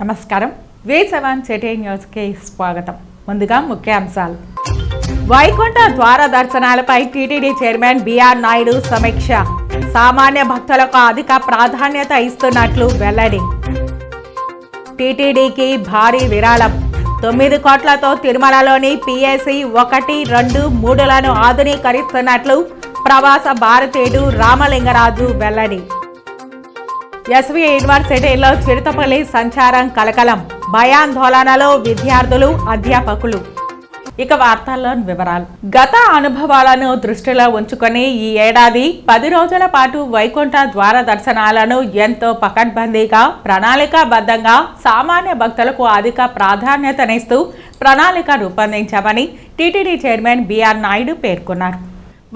నమస్కారం. V7 city న్యూస్కి స్వాగతం. ముందుగా ముఖ్యాంశాలు. వైకుంఠ ద్వార దర్శనాలపై టీటీడీ చైర్మన్ బిఆర్ నాయుడు సమీక్ష. సామాన్య భక్తులకు అధిక ప్రాధాన్యత ఇస్తున్నట్లు వెల్లడి. టీటీడీకి భారీ విరాళం. 9 కోట్లతో తిరుమలలోని పిఎసి 1, 2, 3లను ఆధునీకరిస్తున్నట్లు ప్రవాస భారతీయుడు రామలింగరాజు వెల్లడి. ఎస్వి యూనివర్సిటీలో చిరుతపల్లి సంచారం కలకలం. భయాందోళనలో విద్యార్థులు, అధ్యాపకులు. ఇక వార్తల్లోని వివరాలు. గత అనుభవాలను దృష్టిలో ఉంచుకొని ఈ ఏడాది 10 రోజుల పాటు వైకుంఠ ద్వార దర్శనాలను ఎంతో పకడ్బందీగా, ప్రణాళికాబద్ధంగా సామాన్య భక్తులకు అధిక ప్రాధాన్యతనిస్తూ ప్రణాళిక రూపొందించామని టీటీడీ చైర్మన్ బిఆర్ నాయుడు పేర్కొన్నారు.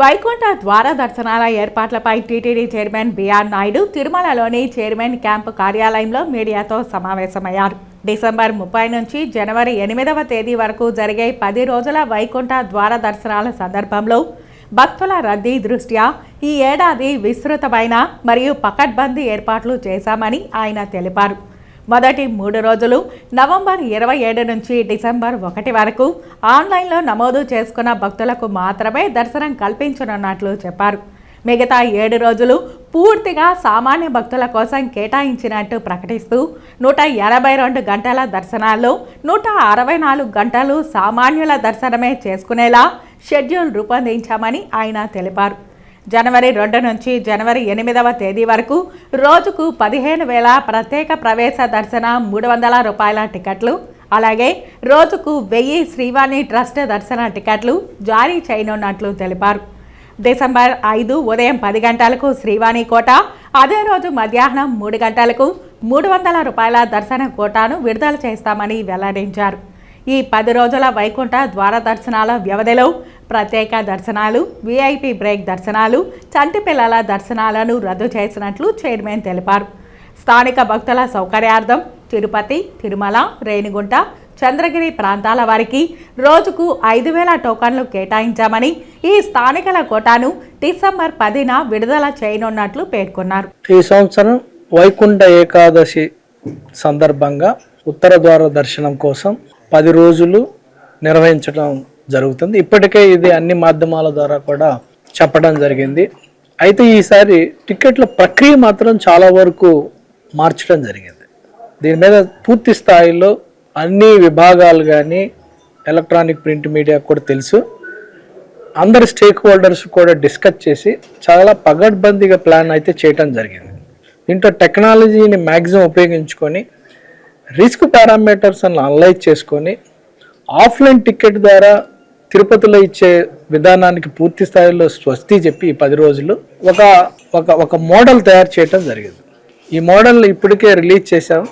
వైకుంఠ ద్వార దర్శనాల ఏర్పాట్లపై టీటీడీ చైర్మన్ బిఆర్ నాయుడు తిరుమలలోని చైర్మన్ క్యాంపు కార్యాలయంలో మీడియాతో సమావేశమయ్యారు. డిసెంబర్ 30 నుంచి జనవరి 8వ తేదీ వరకు జరిగే 10 రోజుల వైకుంఠ ద్వార దర్శనాల సందర్భంలో భక్తుల రద్దీ దృష్ట్యా ఈ ఏడాది విస్తృతమైన మరియు పకడ్బందీ ఏర్పాట్లు చేశామని ఆయన తెలిపారు. మొదటి 3 రోజులు నవంబర్ 27 నుంచి డిసెంబర్ 1 వరకు ఆన్లైన్లో నమోదు చేసుకున్న భక్తులకు మాత్రమే దర్శనం కల్పించనున్నట్లు చెప్పారు. మిగతా 7 రోజులు పూర్తిగా సామాన్య భక్తుల కోసం కేటాయించినట్టు ప్రకటిస్తూ 182 గంటల దర్శనాల్లో 164 గంటలు సామాన్యుల దర్శనమే చేసుకునేలా షెడ్యూల్ రూపొందించామని ఆయన తెలిపారు. జనవరి 2 నుంచి జనవరి 8వ తేదీ వరకు రోజుకు 15,000 ప్రత్యేక ప్రవేశ దర్శన 300 రూపాయల టికెట్లు, అలాగే రోజుకు 1000 శ్రీవాణి ట్రస్ట్ దర్శన టికెట్లు జారీ చేయనున్నట్లు తెలిపారు. డిసెంబర్ 5 ఉదయం 10 గంటలకు శ్రీవాణి కోట, అదే రోజు మధ్యాహ్నం 3 గంటలకు 300 రూపాయల దర్శన కోటాను విడుదల చేస్తామని వెల్లడించారు. ఈ 10 రోజుల వైకుంఠ ద్వార దర్శనాల వ్యవధిలో ప్రత్యేక దర్శనాలు, విఐపి బ్రేక్ దర్శనాలు, చంటి పిల్లల దర్శనాలను రద్దు చేసినట్లు చైర్మన్ తెలిపారు. స్థానిక భక్తుల సౌకర్యార్థం తిరుపతి, తిరుమల, రేణిగుంట, చంద్రగిరి ప్రాంతాల వారికి రోజుకు 5,000 టోకన్లు కేటాయించామని, ఈ స్థానికుల కోటాను డిసెంబర్ 10న విడుదల చేయనున్నట్లు పేర్కొన్నారు. ఈ సంవత్సరం వైకుంఠ ఏకాదశి సందర్భంగా ఉత్తర ద్వార దర్శనం కోసం 10 రోజులు నిర్వహించడం జరుగుతుంది. ఇప్పటికే ఇది అన్ని మాధ్యమాల ద్వారా కూడా చెప్పడం జరిగింది. అయితే ఈసారి టికెట్ల ప్రక్రియ మాత్రం చాలా వరకు మార్చడం జరిగింది. దీని మీద పూర్తి స్థాయిలో అన్ని విభాగాలు కానీ ఎలక్ట్రానిక్ ప్రింట్ మీడియా కూడా తెలుసు, అందరు స్టేక్ హోల్డర్స్ కూడా డిస్కస్ చేసి చాలా పగడ్బందీగా ప్లాన్ అయితే చేయడం జరిగింది. దీంట్లో టెక్నాలజీని మ్యాక్సిమం ఉపయోగించుకొని రిస్క్ పారామీటర్స్ అని అనలైజ్ చేసుకొని ఆఫ్లైన్ టికెట్ ద్వారా తిరుపతిలో ఇచ్చే విధానానికి పూర్తి స్థాయిలో స్వస్తి చెప్పి 10 రోజులు ఒక మోడల్ తయారు చేయడం జరిగింది. ఈ మోడల్ ఇప్పటికే రిలీజ్ చేశాం.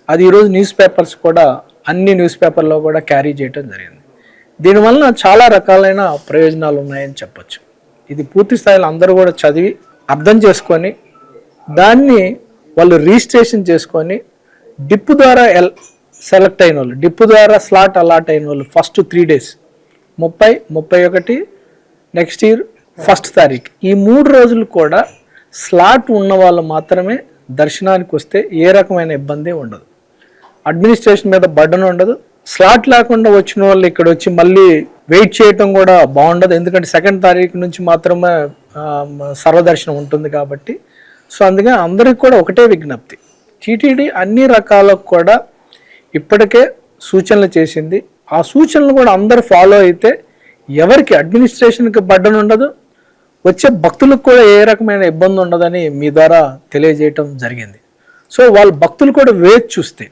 అది ఈరోజు న్యూస్ పేపర్స్ కూడా అన్ని న్యూస్ పేపర్లో కూడా క్యారీ చేయడం జరిగింది. దీనివల్ల చాలా రకాలైన ప్రయోజనాలు ఉన్నాయని చెప్పచ్చు. ఇది పూర్తి స్థాయిలో అందరూ కూడా చదివి అర్థం చేసుకొని దాన్ని వాళ్ళు రిజిస్ట్రేషన్ చేసుకొని డిప్పు ద్వారా సెలెక్ట్ అయిన వాళ్ళు, డిప్పు ద్వారా స్లాట్ అలాట్ అయిన వాళ్ళు first 3 days 30, 31, next year 1st తారీఖు ఈ 3 రోజులు కూడా స్లాట్ ఉన్న వాళ్ళు మాత్రమే దర్శనానికి వస్తే ఏ రకమైన ఇబ్బంది ఉండదు. అడ్మినిస్ట్రేషన్ మీద బర్డన్ ఉండదు. స్లాట్ లేకుండా వచ్చిన వాళ్ళు ఇక్కడ వచ్చి మళ్ళీ వెయిట్ చేయటం కూడా బాగుండదు. ఎందుకంటే 2nd తారీఖు నుంచి మాత్రమే సర్వదర్శనం ఉంటుంది కాబట్టి. సో అందుకని అందరికి కూడా ఒకటే విజ్ఞప్తి, టీటీడీ అన్ని రకాలకు కూడా ఇప్పటికే సూచనలు చేసింది. ఆ సూచనలు కూడా అందరూ ఫాలో అయితే ఎవరికి అడ్మినిస్ట్రేషన్కి బర్డన్ ఉండదు, వచ్చే భక్తులకు కూడా ఏ రకమైన ఇబ్బంది ఉండదని మీ ద్వారా తెలియజేయటం జరిగింది. సో వాళ్ళ భక్తులు కూడా వేచి చూస్తే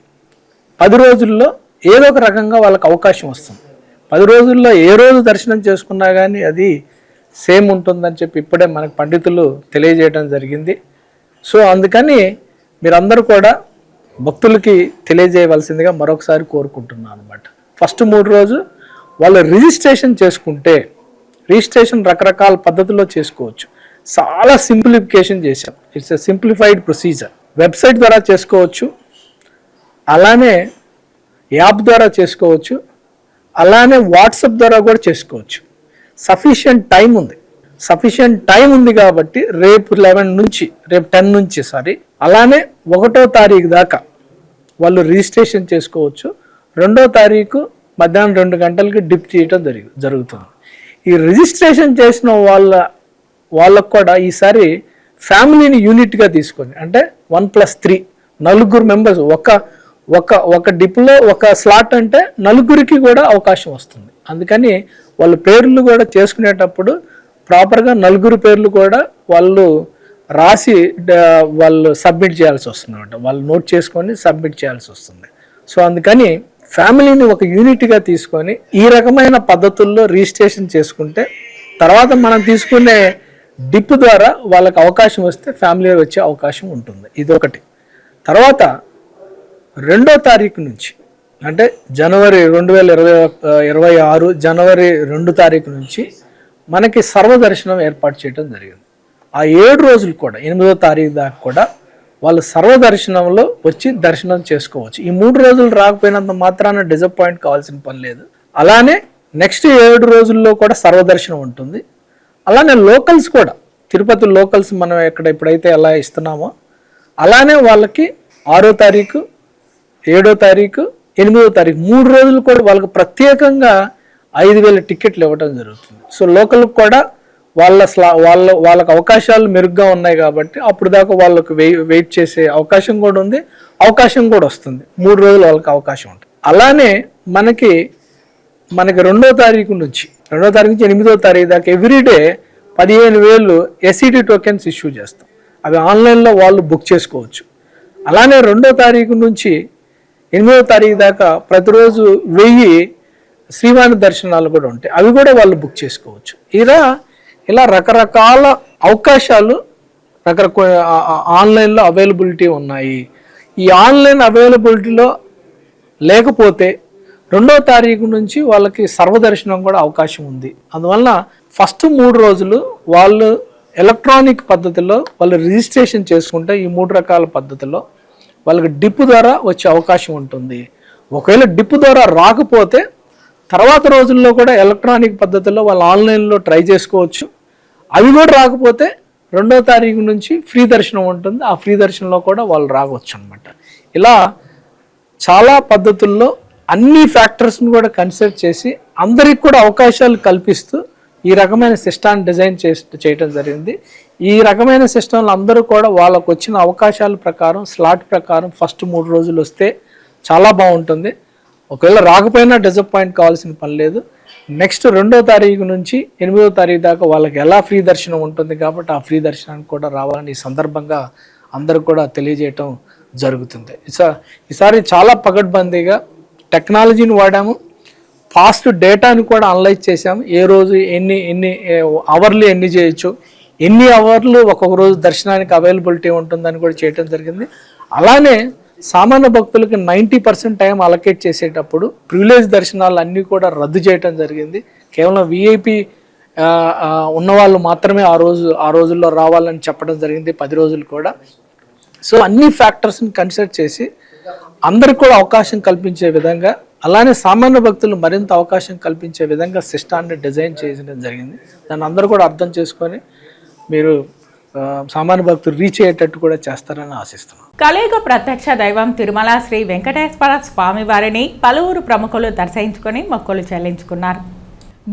10 రోజుల్లో ఏదో ఒక రకంగా వాళ్ళకి అవకాశం వస్తుంది. 10 రోజుల్లో ఏ రోజు దర్శనం చేసుకున్నా కానీ అది సేమ్ ఉంటుందని చెప్పి ఇప్పుడే మనకు పండితులు తెలియజేయడం జరిగింది. సో అందుకని మీరందరూ కూడా భక్తులకి తెలియజేయవలసిందిగా మరొకసారి కోరుకుంటున్నాను అనమాట. ఫస్ట్ 3 రోజు వాళ్ళు రిజిస్ట్రేషన్ చేసుకుంటే, రిజిస్ట్రేషన్ రకరకాల పద్ధతుల్లో చేసుకోవచ్చు. చాలా సింప్లిఫికేషన్ చేశాం. It's a simplified procedure. Website ద్వారా చేసుకోవచ్చు, అలానే యాప్ ద్వారా చేసుకోవచ్చు, అలానే వాట్సాప్ ద్వారా కూడా చేసుకోవచ్చు. సఫిషియంట్ టైం ఉంది కాబట్టి రేపు 10 నుంచి అలానే 1వ తారీఖు దాకా వాళ్ళు రిజిస్ట్రేషన్ చేసుకోవచ్చు. 2వ తారీఖు మధ్యాహ్నం 2 గంటలకి డిప్ చేయటం జరుగుతుంది. ఈ రిజిస్ట్రేషన్ చేసిన వాళ్ళకు కూడా ఈసారి ఫ్యామిలీని యూనిట్గా తీసుకొని, అంటే 1+3 4 మెంబర్స్ ఒక డిప్లో ఒక స్లాట్ అంటే 4కి కూడా అవకాశం వస్తుంది. అందుకని వాళ్ళ పేర్లు కూడా చేసుకునేటప్పుడు ప్రాపర్గా 4 పేర్లు కూడా వాళ్ళు రాసి వాళ్ళు సబ్మిట్ చేయాల్సి వస్తుంది అనమాట. వాళ్ళు నోట్ చేసుకొని సబ్మిట్ చేయాల్సి వస్తుంది. సో అందుకని ఫ్యామిలీని ఒక యూనిట్గా తీసుకొని ఈ రకమైన పద్ధతుల్లో రిజిస్ట్రేషన్ చేసుకుంటే తర్వాత మనం తీసుకునే డిప్ ద్వారా వాళ్ళకి అవకాశం వస్తే ఫ్యామిలీ వచ్చే అవకాశం ఉంటుంది. ఇది ఒకటి. తర్వాత 2వ తారీఖు నుంచి అంటే జనవరి 2026 జనవరి 2 తారీఖు నుంచి మనకి సర్వదర్శనం ఏర్పాటు చేయడం జరిగింది. ఆ 7 రోజులు కూడా 8వ తారీఖు దాకా కూడా వాళ్ళు సర్వదర్శనంలో వచ్చి దర్శనం చేసుకోవచ్చు. ఈ 3 రోజులు రాకపోయినంత మాత్రాన డిసప్పాయింట్ కావాల్సిన పని లేదు. అలానే నెక్స్ట్ 7 రోజుల్లో కూడా సర్వదర్శనం ఉంటుంది. అలానే లోకల్స్ కూడా తిరుపతి లోకల్స్ మనం ఎప్పుడైతే ఎలా ఇస్తున్నామో అలానే వాళ్ళకి 6వ తారీఖు 7వ తారీఖు 8వ తారీఖు 3 రోజులు కూడా వాళ్ళకి ప్రత్యేకంగా 5,000 టికెట్లు ఇవ్వడం జరుగుతుంది. సో లోకల్కి కూడా వాళ్ళకి అవకాశాలు మెరుగ్గా ఉన్నాయి కాబట్టి అప్పుడు దాకా వాళ్ళకి వెయిట్ చేసే అవకాశం కూడా ఉంది, అవకాశం కూడా వస్తుంది. 3 రోజులు వాళ్ళకి అవకాశం ఉంటుంది. అలానే మనకి 2వ తారీఖు నుంచి 8వ తారీఖు దాకా ఎవ్రీడే 15,000 ఎస్ఈడి టోకెన్స్ ఇష్యూ చేస్తాం. అవి ఆన్లైన్లో వాళ్ళు బుక్ చేసుకోవచ్చు. అలానే 2వ తారీఖు నుంచి 8వ తారీఖు దాకా ప్రతిరోజు 1000 శ్రీవాణి దర్శనాలు కూడా ఉంటాయి. అవి కూడా వాళ్ళు బుక్ చేసుకోవచ్చు. ఇలా రకరకాల అవకాశాలు ఆన్లైన్లో అవైలబిలిటీ ఉన్నాయి. ఈ ఆన్లైన్ అవైలబిలిటీలో లేకపోతే 2వ తారీఖు నుంచి వాళ్ళకి సర్వదర్శనం కూడా అవకాశం ఉంది. అందువల్ల ఫస్ట్ 3 రోజులు వాళ్ళు ఎలక్ట్రానిక్ పద్ధతిలో వాళ్ళు రిజిస్ట్రేషన్ చేసుకుంటే ఈ 3 రకాల పద్ధతిలో వాళ్ళకి డిప్ ద్వారా వచ్చే అవకాశం ఉంటుంది. ఒకవేళ డిప్ ద్వారా రాకపోతే తర్వాత రోజుల్లో కూడా ఎలక్ట్రానిక్ పద్ధతిలో వాళ్ళు ఆన్లైన్లో ట్రై చేసుకోవచ్చు. అవి కూడా రాకపోతే 2వ తారీఖు నుంచి ఫ్రీ దర్శనం ఉంటుంది. ఆ ఫ్రీ దర్శనంలో కూడా వాళ్ళు రావచ్చు అనమాట. ఇలా చాలా పద్ధతుల్లో అన్ని ఫ్యాక్టర్స్ని కూడా కన్సిడర్ చేసి అందరికి కూడా అవకాశాలు కల్పిస్తూ ఈ రకమైన సిస్టాన్ని డిజైన్ చేయడం జరిగింది. ఈ రకమైన సిస్టంలో అందరూ కూడా వాళ్ళకు వచ్చిన అవకాశాల ప్రకారం స్లాట్ ప్రకారం ఫస్ట్ 3 రోజులు వస్తే చాలా బాగుంటుంది. ఒకవేళ రాకపోయినా డిసప్పాయింట్ కావాల్సిన పని లేదు. నెక్స్ట్ 2వ తారీఖు నుంచి 8వ తారీఖు దాకా వాళ్ళకి ఎలా ఫ్రీ దర్శనం ఉంటుంది కాబట్టి ఆ ఫ్రీ దర్శనానికి కూడా రావాలని ఈ సందర్భంగా అందరూ కూడా తెలియజేయటం జరుగుతుంది. ఈసారి చాలా పకడ్బందీగా టెక్నాలజీని వాడాము. ఫాస్ట్ డేటాని కూడా అనలైజ్ చేసాము. ఏ రోజు ఎన్ని అవర్లు ఎన్ని చేయొచ్చు, ఎన్ని అవర్లు ఒక్కొక్క రోజు దర్శనానికి అవైలబిలిటీ ఉంటుందని కూడా చేయటం జరిగింది. అలానే సామాన్య భక్తులకి 90% టైం అలొకేట్ చేసేటప్పుడు ప్రివిలేజ్ దర్శనాలు అన్నీ కూడా రద్దు చేయటం జరిగింది. కేవలం విఐపి ఉన్నవాళ్ళు మాత్రమే ఆ రోజుల్లో రావాలని చెప్పడం జరిగింది 10 రోజులు కూడా. సో అన్ని ఫ్యాక్టర్స్ని కన్సిడర్ చేసి అందరికి కూడా అవకాశం కల్పించే విధంగా, అలానే సామాన్య భక్తులు మరింత అవకాశం కల్పించే విధంగా సిస్టాన్ని డిజైన్ చేయడం జరిగింది. దాన్ని అందరూ కూడా అర్థం చేసుకొని మీరు సామాన్య భక్తులు రీచ్ అయ్యేటట్టు కూడా చేస్తారని ఆశిస్తున్నాం. కలియుగ ప్రత్యక్ష దైవం తిరుమల శ్రీ వెంకటేశ్వర స్వామి వారిని పలువురు ప్రముఖులు దర్శించుకొని మొక్కులు చెల్లించుకున్నారు.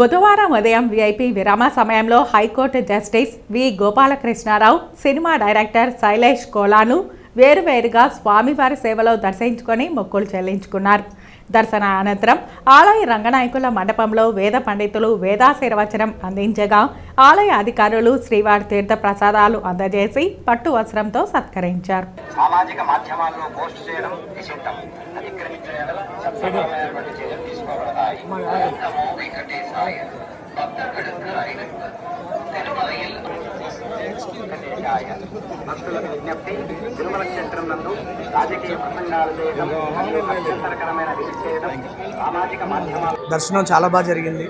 బుధవారం ఉదయం విఐపి విరామ సమయంలో హైకోర్టు జస్టిస్ వి గోపాలకృష్ణారావు, సినిమా డైరెక్టర్ శైలేష్ కోలాను వేరువేరుగా స్వామివారి సేవలో దర్శించుకొని మొక్కులు చెల్లించుకున్నారు. దర్శన అనంతరం ఆలయ రంగనాయకుల మండపంలో వేద పండితులు వేదాశీర్వచనం అందించగా ఆలయ అధికారులు శ్రీవారి తీర్థ ప్రసాదాలు అందజేసి పట్టు వస్త్రంతో సత్కరించారు. సామాజిక మాధ్యమాల్లో పోస్ట్ చేయడం నిషిద్ధం. అతిక్రమించిన యెడల చట్టపరమైనటువంటి చర్యలు తీసుకోబడతాయి. నమో వెంకటేశాయ. భక్తులకు విజ్ఞప్తి, తిరుమల క్షేత్రం నందు రాజకీయ ప్రసంగాలు చేయడం, అభ్యంతరకరమైన విధి చేయడం, సామాజిక మాధ్యమాలు. దర్శనం చాలా బాగా జరిగింది.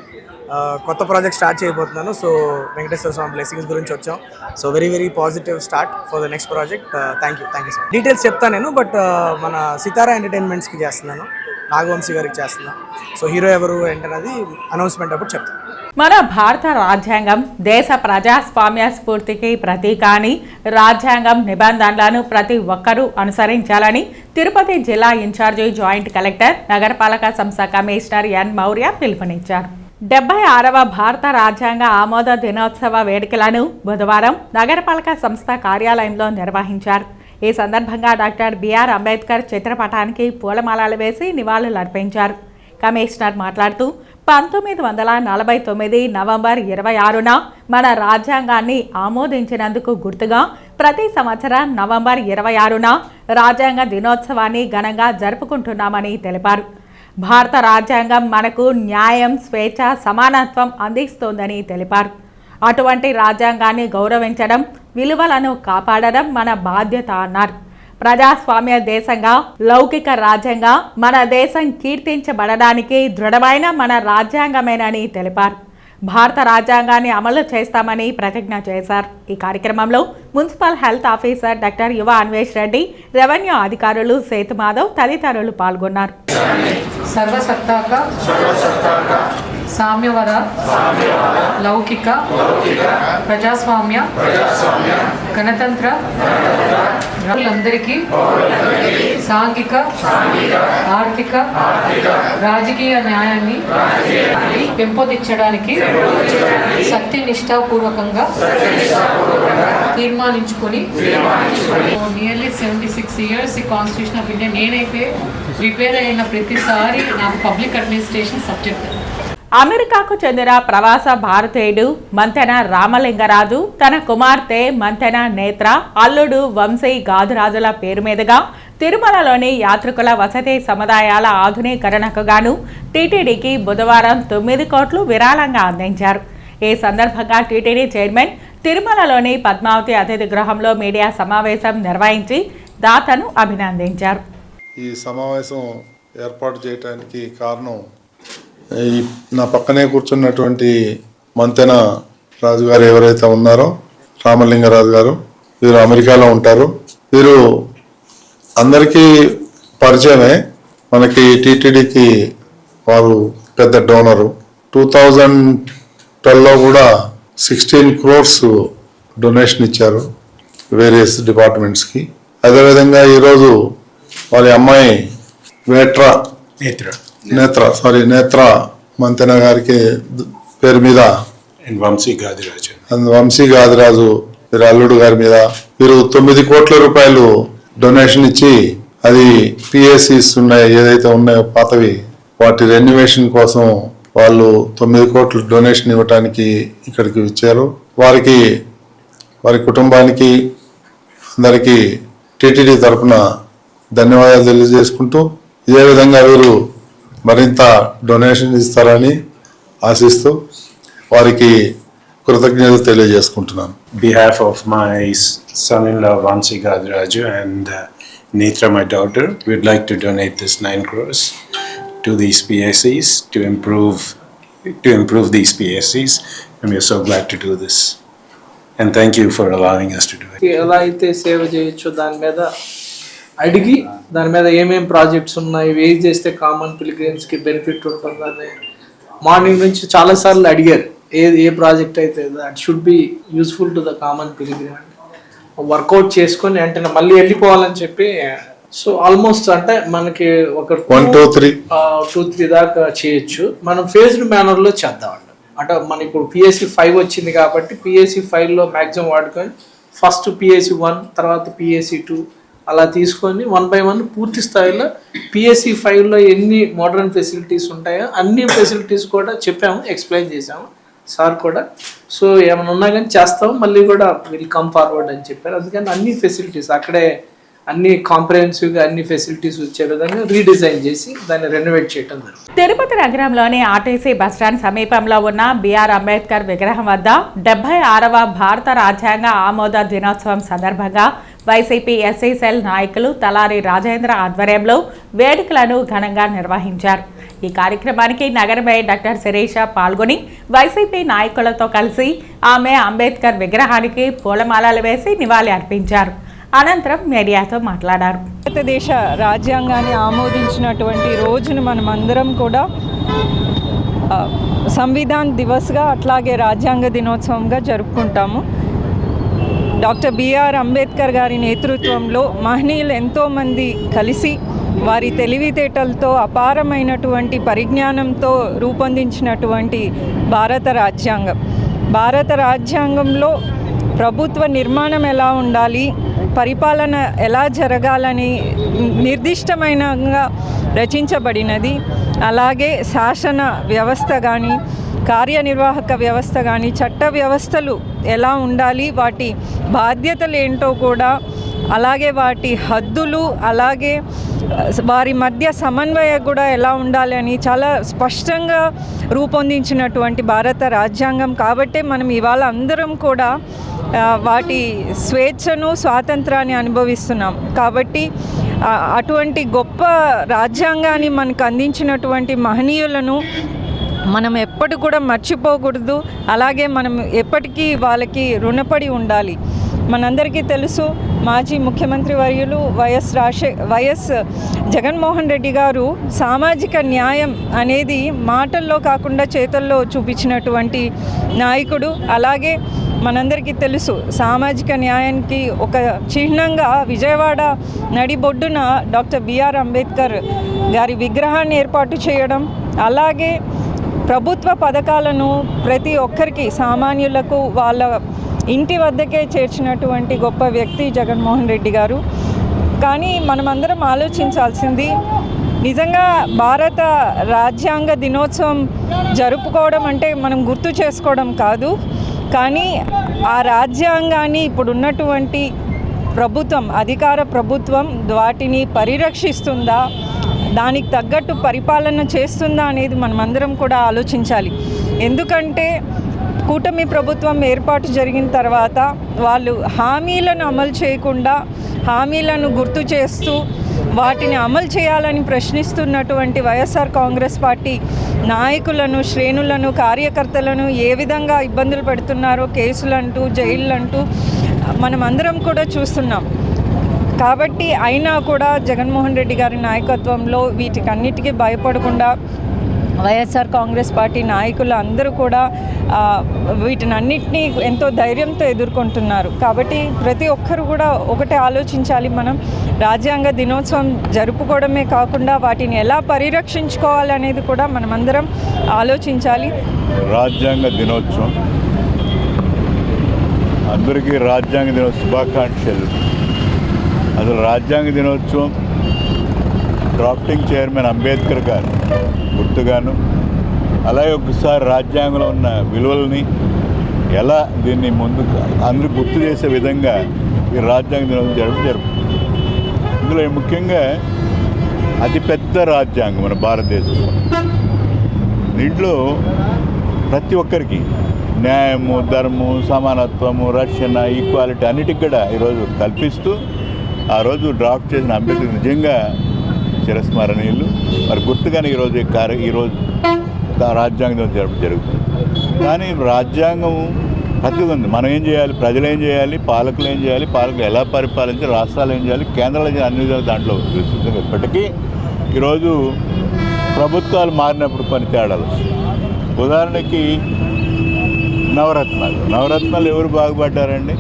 కొత్త ప్రాజెక్ట్ స్టార్ట్ చేయబోతున్నాను. సో వెంకటేశ్వర స్వామి బ్లెస్సింగ్స్ గురించి వచ్చాం. So very positive start for the next project. Thank you sir. Details చెప్తాను నేను, బట్ మన సితారా ఎంటర్టైన్మెంట్స్కి చేస్తున్నాను, నాగవంశీ గారికి చేస్తున్నాను. సో హీరో ఎవరు ఏంటనేది అనౌన్స్మెంట్ అప్పుడు చెప్తాను. మన భారత రాజ్యాంగం దేశ ప్రజాస్వామ్య స్ఫూర్తికి ప్రతీక అని, రాజ్యాంగం నిబంధనలను ప్రతి ఒక్కరూ అనుసరించాలని తిరుపతి జిల్లా ఇన్ఛార్జి జాయింట్ కలెక్టర్, నగరపాలక సంస్థ కమిషనర్ ఎన్ మౌర్య పిలుపునిచ్చారు. 76వ భారత రాజ్యాంగ ఆమోద దినోత్సవ వేడుకలను బుధవారం నగరపాలక సంస్థ కార్యాలయంలో నిర్వహించారు. ఈ సందర్భంగా డాక్టర్ బిఆర్ అంబేద్కర్ చిత్రపటానికి పూలమాలలు వేసి నివాళులర్పించారు. కమిషనర్ మాట్లాడుతూ 1949 నవంబర్ 26న మన రాజ్యాంగాన్ని ఆమోదించినందుకు గుర్తుగా ప్రతి సంవత్సరం నవంబర్ 26న రాజ్యాంగ దినోత్సవాన్ని ఘనంగా జరుపుకుంటున్నామని తెలిపారు. భారత రాజ్యాంగం మనకు న్యాయం, స్వేచ్ఛ, సమానత్వం అందిస్తోందని తెలిపారు. అటువంటి రాజ్యాంగాన్ని గౌరవించడం, విలువలను కాపాడడం మన బాధ్యత అన్నారు. ప్రజాస్వామ్య దేశంగా, లౌకిక రాజ్యంగా మన దేశం కీర్తించబడడానికి దృఢమైన మన రాజ్యాంగమేనని తెలిపారు. భారత రాజ్యాంగాన్ని అమలు చేస్తామని ప్రతిజ్ఞ చేశారు. ఈ కార్యక్రమంలో మున్సిపల్ హెల్త్ ఆఫీసర్ డాక్టర్ యువ అన్వేష్ రెడ్డి, రెవెన్యూ అధికారులు సేతు మాధవ్ తదితరులు పాల్గొన్నారు. సర్వసత్తాక సామ్యవాద లౌకిక ప్రజాస్వామ్య గణతంత్ర అందరికీ సాంఘిక, ఆర్థిక, రాజకీయ న్యాయాన్ని పెంపొందించడానికి సత్యనిష్టాపూర్వకంగా తీర్మానించుకొని నియర్లీ 76 years ఈ కాన్స్టిట్యూషన్ ఆఫ్ ఇండియా నేనైతే ప్రిపేర్ అయిన ప్రతిసారి నాకు పబ్లిక్ అడ్మినిస్ట్రేషన్ సబ్జెక్ట్. అమెరికాకు చెందిన ప్రవాస భారతీయుడు మంతెన రామలింగరాజు తన కుమార్తె మంతెన నేత్ర, అల్లుడు వంశీ గాదురాజుల పేరు మీదుగా తిరుమలలోని యాత్రికుల వసతి సముదాయాల ఆధునీకరణకు గాను టీటీడీకి బుధవారం 9 కోట్లు విరాళంగా అందించారు. ఈ సందర్భంగా టీటీడీ చైర్మన్ తిరుమలలోని పద్మావతి అతిథి గృహంలో మీడియా సమావేశం నిర్వహించి దాతను అభినందించారు. ఈ సమావేశం ఏర్పాటు చేయడానికి కారణం నా పక్కనే కూర్చున్నటువంటి మంతెన రాజు గారు ఎవరైతే ఉన్నారో, రామలింగరాజు గారు, వీరు అమెరికాలో ఉంటారు. వీరు అందరికీ పరిచయమే. మనకి టీటీడీకి వారు పెద్ద డోనరు. 2012లో కూడా 16 crores డొనేషన్ ఇచ్చారు వేరియస్ డిపార్ట్మెంట్స్కి. అదేవిధంగా ఈరోజు వారి అమ్మాయి నేత్ర మంతెన గారికి పేరు మీద వంశీ గాదిరాజు వీరి అల్లుడు గారి మీద వీరు 9 కోట్ల రూపాయలు డొనేషన్ ఇచ్చి, అది పిఎస్సిస్ ఉన్నాయి ఏదైతే ఉన్నాయో పాతవి, వాటి రెన్యువేషన్ కోసం వాళ్ళు 9 కోట్లు డొనేషన్ ఇవ్వటానికి ఇక్కడికి ఇచ్చారు. వారికి, వారి కుటుంబానికి, అందరికీ టీటీడీ తరఫున ధన్యవాదాలు తెలియజేసుకుంటూ, ఇదే విధంగా వీరు మరింత డొనేషన్ ఇస్తారని ఆశిస్తూ వారికి కృతజ్ఞతలు తెలియజేసుకుంటున్నాను. Behalf of my son-in-law Vansi Gadraju and Netra, my daughter, we'd like to donate this 9 crores to these PSCs to improve these PSCs, and we're so glad to do this. And thank you for allowing us to do it. ఎలా అయితే సేవ చేయొచ్చో దాని మీద అడిగి, దాని మీద ఏమేం projects ఉన్నాయి, ఏం చేస్తే కామన్ పిలిగ్రిమ్స్కి బెనిఫిట్ ఉంటుందని మార్నింగ్ నుంచి చాలాసార్లు అడిగారు. ఏ ప్రాజెక్ట్ అయితే that should be useful to the common pilgrim అని వర్కౌట్ చేసుకొని వెంటనే మళ్ళీ వెళ్ళిపోవాలని చెప్పి. సో ఆల్మోస్ట్ అంటే మనకి ఒక 2-3 దాకా చేయొచ్చు. మనం ఫేజ్డ్ మేనర్లో చేద్దామండి. అంటే మన ఇప్పుడు PSC 5 వచ్చింది కాబట్టి PSC 5లో మ్యాక్సిమం వాడుకొని ఫస్ట్ PSC 1, తర్వాత PSC 2 అలా తీసుకొని 1 by 1 పూర్తి స్థాయిలో PSC 5లో ఎన్ని మోడర్న్ ఫెసిలిటీస్ ఉంటాయో అన్ని ఫెసిలిటీస్ కూడా చెప్పాము, ఎక్స్ప్లెయిన్ చేసాము సార్ కూడా. సో ఏమైనా ఉన్నా కానీ చేస్తాము, మళ్ళీ కూడా విల్ కమ్ ఫార్వర్డ్ అని చెప్పారు. అందుకని అన్ని ఫెసిలిటీస్ అక్కడే అన్ని కాంప్రహెన్సివ్గా అన్ని ఫెసిలిటీస్ వచ్చే విధంగా రీడిజైన్ చేసి దాన్ని రెనోవేట్ చేయడం జరుగుతుంది. తిరుపతి నగరంలోని ఆర్టీసీ బస్టాండ్ సమీపంలో ఉన్న బిఆర్ అంబేద్కర్ విగ్రహం వద్ద 76వ భారత రాజ్యాంగ ఆమోద దినోత్సవం సందర్భంగా వైసీపీ ఎస్సీ సెల్ నాయకులు తలారి రాజేంద్ర ఆధ్వర్యంలో వేడుకలను ఘనంగా నిర్వహించారు. ఈ కార్యక్రమానికి నగర మేయర్ డాక్టర్ శిరీష పాల్గొని వైసీపీ నాయకులతో కలిసి ఆమె అంబేద్కర్ విగ్రహానికి పూలమాలలు వేసి నివాళి అర్పించారు. అనంతరం మీడియాతో మాట్లాడారు. భారతదేశ రాజ్యాంగాన్ని ఆమోదించినటువంటి రోజును మనమందరం కూడా సంవిధాన్ దివస్గా అట్లాగే రాజ్యాంగ దినోత్సవంగా జరుపుకుంటాము. డాక్టర్ బిఆర్ అంబేద్కర్ గారి నేతృత్వంలో మహనీయులు ఎంతోమంది కలిసి వారి తెలివితేటలతో అపారమైనటువంటి పరిజ్ఞానంతో రూపొందించినటువంటి భారత రాజ్యాంగంలో ప్రభుత్వ నిర్మాణం ఎలా ఉండాలి, పరిపాలన ఎలా జరగాలని నిర్దిష్టమైనగా రచించబడినది. అలాగే శాసన వ్యవస్థ కానీ, కార్యనిర్వాహక వ్యవస్థ కానీ, చట్ట వ్యవస్థలు ఎలా ఉండాలి, వాటి బాధ్యతలు ఏంటో కూడా, అలాగే వాటి హద్దులు, అలాగే వారి మధ్య సమన్వయం కూడా ఎలా ఉండాలి అని చాలా స్పష్టంగా రూపొందించినటువంటి భారత రాజ్యాంగం. కాబట్టే మనం ఇవాళ అందరం కూడా వాటి స్వేచ్ఛను, స్వాతంత్రాన్ని అనుభవిస్తున్నాం. కాబట్టి అటువంటి గొప్ప రాజ్యాంగాన్ని మనకు అందించినటువంటి మహనీయులను మనం ఎప్పటి కూడా మర్చిపోకూడదు. అలాగే మనం ఎప్పటికీ వాళ్ళకి రుణపడి ఉండాలి. మనందరికీ తెలుసు, మాజీ ముఖ్యమంత్రి వర్యులు వైఎస్ జగన్మోహన్ రెడ్డి గారు సామాజిక న్యాయం అనేది మాటల్లో కాకుండా చేతల్లో చూపించినటువంటి నాయకుడు. అలాగే మనందరికీ తెలుసు, సామాజిక న్యాయానికి ఒక చిహ్నంగా విజయవాడ నడిబొడ్డున డాక్టర్ బిఆర్ అంబేద్కర్ గారి విగ్రహాన్ని ఏర్పాటు చేయడం, అలాగే ప్రభుత్వ పథకాలను ప్రతి ఒక్కరికి, సామాన్యులకు వాళ్ళ ఇంటి వద్దకే చేర్చినటువంటి గొప్ప వ్యక్తి జగన్మోహన్ రెడ్డి గారు. కానీ మనమందరం ఆలోచించాల్సింది, నిజంగా భారత రాజ్యాంగ దినోత్సవం జరుపుకోవడం అంటే మనం గుర్తు చేసుకోవడం కాదు, కానీ ఆ రాజ్యాంగాన్ని ఇప్పుడున్నటువంటి ప్రభుత్వం, అధికార ప్రభుత్వం వాటిని పరిరక్షిస్తుందా, దానికి తగ్గట్టు పరిపాలన చేస్తుందా అనేది మనమందరం కూడా ఆలోచించాలి. ఎందుకంటే కూటమి ప్రభుత్వం ఏర్పాటు జరిగిన తర్వాత వాళ్ళు హామీలను అమలు చేయకుండా, హామీలను గుర్తు చేస్తూ వాటిని అమలు చేయాలని ప్రశ్నిస్తున్నటువంటి వైఎస్ఆర్ కాంగ్రెస్ పార్టీ నాయకులను, శ్రేణులను, కార్యకర్తలను ఏ విధంగా ఇబ్బందులు పెడుతున్నారో, కేసులంటూ, జైళ్ళంటూ మనం అందరం కూడా చూస్తున్నాం. కాబట్టి అయినా కూడా జగన్మోహన్ రెడ్డి గారి నాయకత్వంలో వీటికన్నిటికీ భయపడకుండా వైఎస్ఆర్ కాంగ్రెస్ పార్టీ నాయకులు అందరూ కూడా వీటినన్నిటినీ ఎంతో ధైర్యంతో ఎదుర్కొంటున్నారు. కాబట్టి ప్రతి ఒక్కరు కూడా ఒకటే ఆలోచించాలి, మనం రాజ్యాంగ దినోత్సవం జరుపుకోవడమే కాకుండా వాటిని ఎలా పరిరక్షించుకోవాలనేది కూడా మనమందరం ఆలోచించాలి. రాజ్యాంగ దినోత్సవం అందరికీ రాజ్యాంగ దినోత్సవ శుభాకాంక్షలు. అసలు రాజ్యాంగ దినోత్సవం డ్రాఫ్టింగ్ చైర్మన్ అంబేద్కర్ గారు గుర్తుగాను, అలాగే ఒకసారి రాజ్యాంగంలో ఉన్న విలువలని ఎలా దీన్ని ముందుకు అందరూ గుర్తు చేసే విధంగా ఈ రాజ్యాంగ దినోత్సవం జరుపు. ఇందులో ముఖ్యంగా అతిపెద్ద రాజ్యాంగం మన భారతదేశంలో. దీంట్లో ప్రతి ఒక్కరికి న్యాయము, ధర్మము, సమానత్వము, రక్షణ, ఈక్వాలిటీ అన్నిటికి కూడా ఈరోజు కల్పిస్తూ ఆ రోజు డ్రాఫ్ట్ చేసిన అంబేద్కర్ నిజంగా చిరస్మరణీయులు. మరి గుర్తుగానే ఈరోజు రాజ్యాంగం జరుగుతుంది. కానీ రాజ్యాంగం ప్రతి ఉంది. మనం ఏం చేయాలి, ప్రజలు ఏం చేయాలి, పాలకులు ఏం చేయాలి, పాలకులు ఎలా పరిపాలించాలి, రాష్ట్రాలు ఏం చేయాలి, కేంద్రాలు అన్ని విధాలు దాంట్లో విస్తృతంగా. ఇప్పటికీ ఈరోజు ప్రభుత్వాలు మారినప్పుడు కొన్ని తేడాలు. ఉదాహరణకి నవరత్నాలు ఎవరు బాగుపడ్డారండి?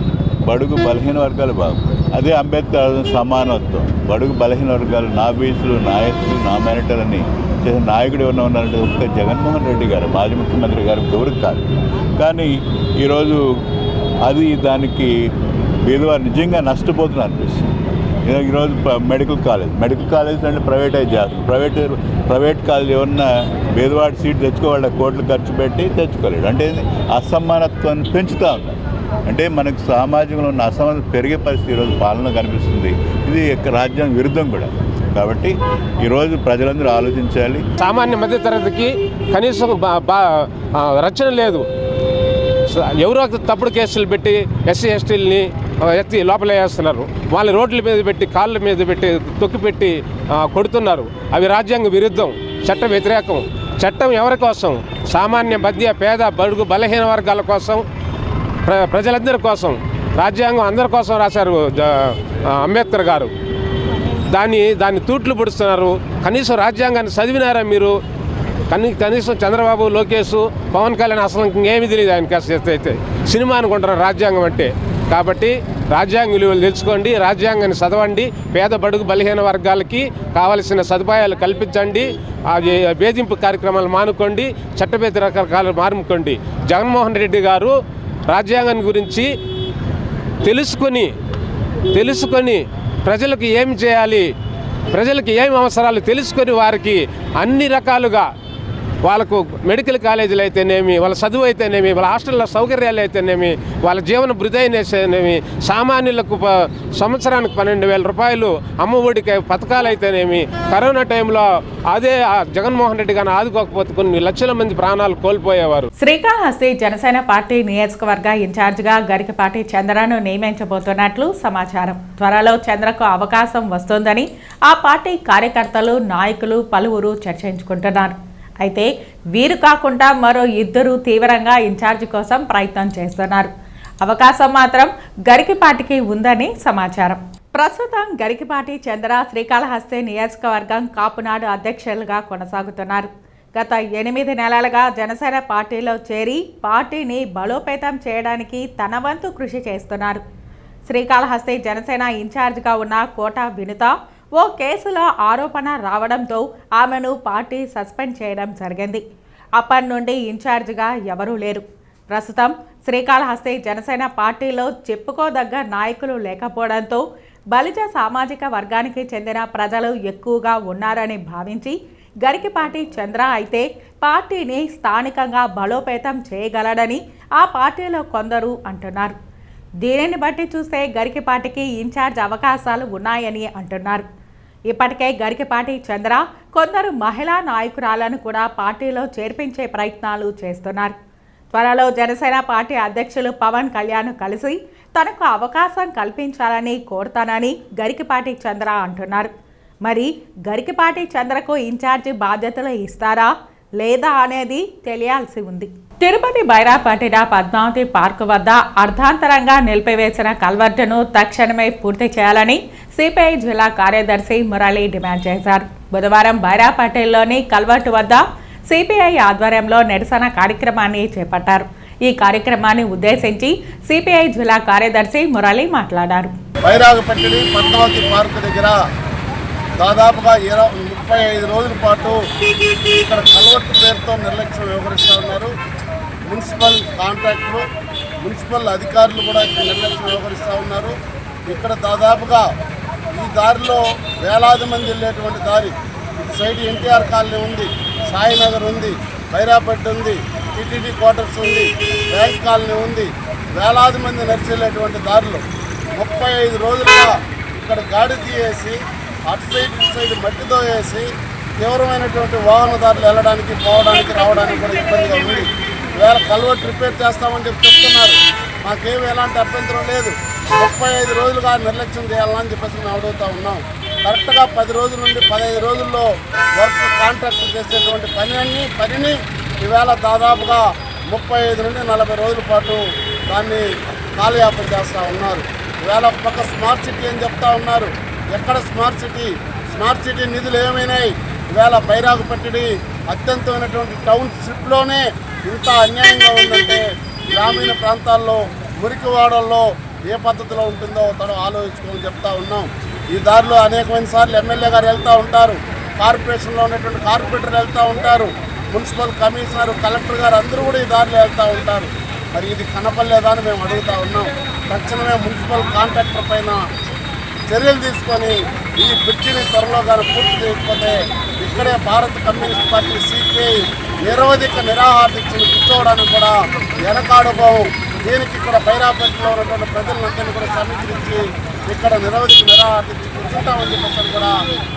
బడుగు బలహీన వర్గాలు బాగుపడ్డారు. అదే అంబేద్కర్ సమానత్వం, బడుగు బలహీన వర్గాలు, నా బీసీలు, నా ఎస్సీలు, నా మైనారిటీలని చేసిన నాయకుడు ఎవరైనా ఉన్నారంటే ఒక్క జగన్మోహన్ రెడ్డి గారు, మాజీ ముఖ్యమంత్రి గారు, ఎవరికి కాదు. కానీ ఈరోజు అది దానికి పేదవారు నిజంగా నష్టపోతున్నారు అనిపిస్తుంది. ఈరోజు మెడికల్ కాలేజ్ అంటే ప్రైవేటైజ్ చేస్తారు. ప్రైవేట్ కాలేజ్ ఏమన్నా పేదవాడి సీట్ తెచ్చుకోవాలి, కోట్లు ఖర్చు పెట్టి తెచ్చుకోలేడు. అంటే అసమానత్వాన్ని పెంచుతూ ఉన్నారు. అంటే మనకు సమాజంలో ఉన్న అసమానత పెరిగే పరిస్థితి ఈరోజు పాలన కనిపిస్తుంది. ఇది రాజ్యాంగ విరుద్ధం కూడా. కాబట్టి ఈరోజు ప్రజలందరూ ఆలోచించాలి. సామాన్య మధ్యతరగతికి కనీసం రక్షణ లేదు. ఎవరో తప్పుడు కేసులు పెట్టి ఎస్సీ ఎస్టీలని ఎత్తి లోపల వేస్తున్నారు. వాళ్ళని రోడ్ల మీద పెట్టి, కాళ్ళ మీద పెట్టి, తొక్కిపెట్టి కొడుతున్నారు. అవి రాజ్యాంగ విరుద్ధం, చట్ట వ్యతిరేకం. చట్టం ఎవరి కోసం? సామాన్య, మధ్య, పేద, బడుగు బలహీన వర్గాల కోసం, ప్రజలందరి కోసం. రాజ్యాంగం అందరి కోసం రాశారు అంబేద్కర్ గారు. దాన్ని తూట్లు పొడుస్తున్నారు. కనీసం రాజ్యాంగాన్ని చదివినారా మీరు? కనీసం చంద్రబాబు, లోకేష్, పవన్ కళ్యాణ్ అసలు ఇంకేమీ తెలియదు ఆయనకి అసలు అయితే. సినిమా అనుకుంటున్నారు రాజ్యాంగం అంటే. కాబట్టి రాజ్యాంగ విలువలు తెలుసుకోండి, రాజ్యాంగాన్ని చదవండి, పేద బడుగు బలహీన వర్గాలకి కావలసిన సదుపాయాలు కల్పించండి, వేధింపు కార్యక్రమాలు మానుకోండి, చట్టబద్ధ రకాలు మానుకోండి. జగన్మోహన్ రెడ్డి గారు రాజ్యాంగం గురించి తెలుసుకొని ప్రజలకు ఏమి చేయాలి, ప్రజలకు ఏమి అవసరాలు తెలుసుకొని వారికి అన్ని రకాలుగా వాళ్ళకు మెడికల్ కాలేజీలు అయితేనేమి, వాళ్ళ చదువు అయితేనేమి, వాళ్ళ హాస్టల్లో సౌకర్యాలు అయితేనేమి, వాళ్ళ జీవన భృతి అయితేనేమి, సామాన్యులకు సంవత్సరానికి 12,000 రూపాయలు అమ్మఒడికి పథకాలు అయితేనేమి, కరోనా టైంలో అదే జగన్మోహన్ రెడ్డి గారిని ఆదుకోకపోతే కొన్ని లక్షల మంది ప్రాణాలు కోల్పోయేవారు. శ్రీకాళహస్తి జనసేన పార్టీ నియోజకవర్గ ఇన్ఛార్జిగా గరికపాటి చంద్రను నియమించబోతున్నట్లు సమాచారం. త్వరలో చంద్రకు అవకాశం వస్తుందని ఆ పార్టీ కార్యకర్తలు, నాయకులు పలువురు చర్చించుకుంటున్నారు. అయితే వీరు కాకుండా మరో 2 తీవ్రంగా ఇన్ఛార్జి కోసం ప్రయత్నం చేస్తున్నారు. అవకాశం మాత్రం గరికపాటికి ఉందని సమాచారం. ప్రస్తుతం గరికపాటి చంద్ర శ్రీకాళహస్తి నియోజకవర్గం కాపునాడు అధ్యక్షులుగా కొనసాగుతున్నారు. గత 8 నెలలుగా జనసేన పార్టీలో చేరి పార్టీని బలోపేతం చేయడానికి తన వంతు కృషి చేస్తున్నారు. శ్రీకాళహస్తి జనసేన ఇన్ఛార్జిగా ఉన్న కోట వినుత ఓ కేసులో ఆరోపణ రావడంతో ఆమెను పార్టీ సస్పెండ్ చేయడం జరిగింది. అప్పటి నుండి ఇన్ఛార్జిగా ఎవరూ లేరు. ప్రస్తుతం శ్రీకాళహస్తి జనసేన పార్టీలో చెప్పుకోదగ్గ నాయకులు లేకపోవడంతో బలిజ సామాజిక వర్గానికి చెందిన ప్రజలు ఎక్కువగా ఉన్నారని భావించి గరికపాటి చంద్ర అయితే పార్టీని స్థానికంగా బలోపేతం చేయగలడని ఆ పార్టీలో కొందరు అంటున్నారు. దీనిని బట్టి చూస్తే గరికపాటికి ఇన్ఛార్జ్ అవకాశాలు ఉన్నాయని అంటున్నారు. ఇప్పటికే గరికపాటి చంద్ర కొందరు మహిళా నాయకురాలను కూడా పార్టీలో చేర్పించే ప్రయత్నాలు చేస్తున్నారు. త్వరలో జనసేన పార్టీ అధ్యక్షులు పవన్ కళ్యాణ్ కలిసి తనకు అవకాశం కల్పించాలని కోరుతానని గరికపాటి చంద్ర అంటున్నారు. మరి గరికపాటి చంద్రకు ఇన్ఛార్జి బాధ్యతలు ఇస్తారా లేదా అనేది తెలియాల్సి ఉంది. తిరుపతి బైరాపట్టిన పద్మావతి పార్కు వద్ద అర్ధాంతరంగా నిలిపివేసిన కల్వర్టును తక్షణమే పూర్తి చేయాలని సిపిఐ జిల్లా కార్యదర్శి మురళి డిమాండ్ చేశారు. బుధవారం బైరాపట్టిలోని కల్వర్టు వద్ద సిపిఐ ఆధ్వర్యంలో నిరసన కార్యక్రమాన్ని చేపట్టారు. ఈ కార్యక్రమాన్ని ఉద్దేశించి సిపిఐ జిల్లా కార్యదర్శి మురళి మాట్లాడారు. బైరాపట్టిని పద్మావతి పార్కు దగ్గర దాదాపుగా 35 రోజుల పాటు ఇక్కడ కల్వర్టు పేరుతో నిర్లక్ష్యం వ్యవహరిస్తూ ఉన్నారు. మున్సిపల్ కాంట్రాక్టులు, మున్సిపల్ అధికారులు కూడా ఇక్కడ నిర్లక్ష్యం వ్యవహరిస్తూ ఉన్నారు. ఇక్కడ దాదాపుగా ఈ దారిలో వేలాది మంది వెళ్ళేటువంటి దారి. ఇటు సైడ్ ఎన్టీఆర్ కాలనీ ఉంది, సాయినగర్ ఉంది, బైరాపట్టి ఉంది, టీటీడీ క్వార్టర్స్ ఉంది, బ్యాంక్ కాలనీ ఉంది. వేలాది మంది నడిచి వెళ్ళేటువంటి దారిలో 35 రోజులుగా ఇక్కడ గాడి తీయేసి అటు సైడ్ మట్టితో వేసి తీవ్రమైనటువంటి వాహనదారులు వెళ్ళడానికి, పోవడానికి, రావడానికి కూడా ఇబ్బందిగా ఉంది. ఈవేళ కల్వర్ట్ రిపేర్ చేస్తామని చెప్తున్నారు. మాకేమి ఎలాంటి అభ్యంతరం లేదు. 35 రోజులుగా నిర్లక్ష్యం చేయాలని చెప్పేసి మేము అడుగుతూ ఉన్నాం. కరెక్ట్గా 10 రోజుల నుండి 15 రోజుల్లో వర్క్ కాంట్రాక్టర్ చేసేటువంటి పనిని ఈవేళ దాదాపుగా 35 నుండి 40 రోజుల పాటు దాన్ని కాలయాపన చేస్తూ ఉన్నారు. ఈవేళ ఒక పక్క స్మార్ట్ సిటీ అని చెప్తా ఉన్నారు. ఎక్కడ స్మార్ట్ సిటీ నిధులు ఏమైనాయి? ఈవేళ బైరాగపట్టిడి అత్యంతమైనటువంటి టౌన్షిప్లోనే ఇంత అన్యాయంగా ఉందంటే గ్రామీణ ప్రాంతాల్లో, మురికివాడల్లో ఏ పద్ధతిలో ఉంటుందో తను ఆలోచించుకోమని చెప్తా ఉన్నాం. ఈ దారిలో అనేకమైన సార్లు ఎమ్మెల్యే గారు వెళ్తూ ఉంటారు, కార్పొరేషన్లో ఉన్నటువంటి కార్పొరేటర్లు వెళ్తూ ఉంటారు, మున్సిపల్ కమిషనర్, కలెక్టర్ గారు అందరూ కూడా ఈ దారిలో వెళ్తూ ఉంటారు. మరి ఇది కనపడలేదా అని మేము అడుగుతూ ఉన్నాం. తక్షణమే మున్సిపల్ కాంట్రాక్టర్ పైన చర్యలు తీసుకొని ఈ బ్రిడ్జిని త్వరలో కానీ పూర్తి చేయకపోతే ఇక్కడే భారత కమ్యూనిస్ట్ పార్టీ సిపిఐ నిరవధిక నిరాహార దీక్షలు కూర్చోవడానికి కూడా వెనకాడుకోవు. దీనికి ఇక్కడ బైరాపట్టిలో ఉన్నటువంటి ప్రజలందరినీ కూడా సమీకరించి ఇక్కడ నిరవధిక నిరాహార దీక్ష కూర్చుంటామని చెప్పేసి కూడా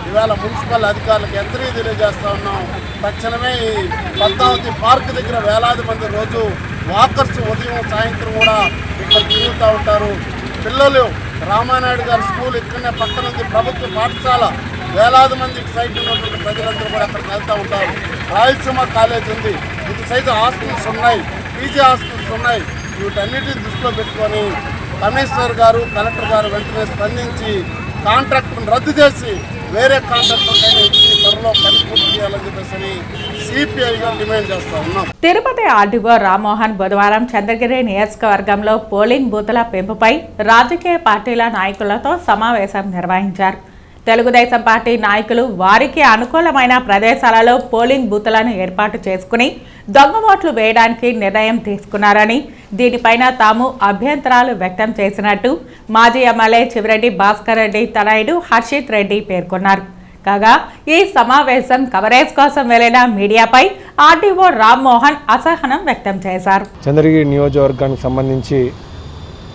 ఈవేళ మున్సిపల్ అధికారులకు ఎంతరీ తెలియజేస్తూ ఉన్నాం. తక్షణమే ఈ పద్మావతి పార్క్ దగ్గర వేలాది మంది రోజు వాకర్స్ ఉదయం సాయంత్రం కూడా ఇక్కడ తిరుగుతూ ఉంటారు. పిల్లలు రామానాయుడు గారి స్కూల్ ఇక్కడనే పక్కన ఉంది, ప్రభుత్వ పాఠశాల. వేలాది మందికి సైట్ ఉన్నటువంటి ప్రజలందరూ కూడా అక్కడికి వెళ్తూ ఉంటారు. రాయలసీమ కాలేజ్ ఉంది, ఇటు సైడ్ హాస్టల్స్ ఉన్నాయి, పీజీ హాస్టల్స్ ఉన్నాయి. వీటన్నిటిని దృష్టిలో పెట్టుకొని కమిషనర్ గారు, కలెక్టర్ గారు వెంటనే స్పందించి కాంట్రాక్ట్ను రద్దు చేసి వేరే కాంట్రాక్టర్కైనా ఇచ్చి త్వరలో త్వరలో పని పూర్తి చేయాలని చెప్పేసి సిపిఐగా డిమాండ్ చేస్తా ఉన్నాం. తిరుపతి ఆర్డీఓ రామ్మోహన్ బుధవారం చంద్రగిరి నియోజకవర్గంలో పోలింగ్ బూతుల పెంపుపై రాజకీయ పార్టీల నాయకులతో సమావేశం నిర్వహించారు. తెలుగుదేశం పార్టీ నాయకులు వారికి అనుకూలమైన ప్రదేశాలలో పోలింగ్ బూతులను ఏర్పాటు చేసుకుని దొంగ ఓట్లు వేయడానికి నిర్ణయం తీసుకున్నారని, దీనిపైన తాము అభ్యంతరాలు వ్యక్తం చేసినట్టు మాజీ ఎమ్మెల్యే చివిరెడ్డి భాస్కర్ రెడ్డి తనయుడు హర్షిత్ రెడ్డి పేర్కొన్నారు. కాగా ఈ సమావేశం కవరేజ్ కోసం వెళ్లిన మీడియాపై ఆర్డీఓ రామ్మోహన్ అసహనం వ్యక్తం చేశారు. చంద్రగిరి నియోజకవర్గానికి సంబంధించి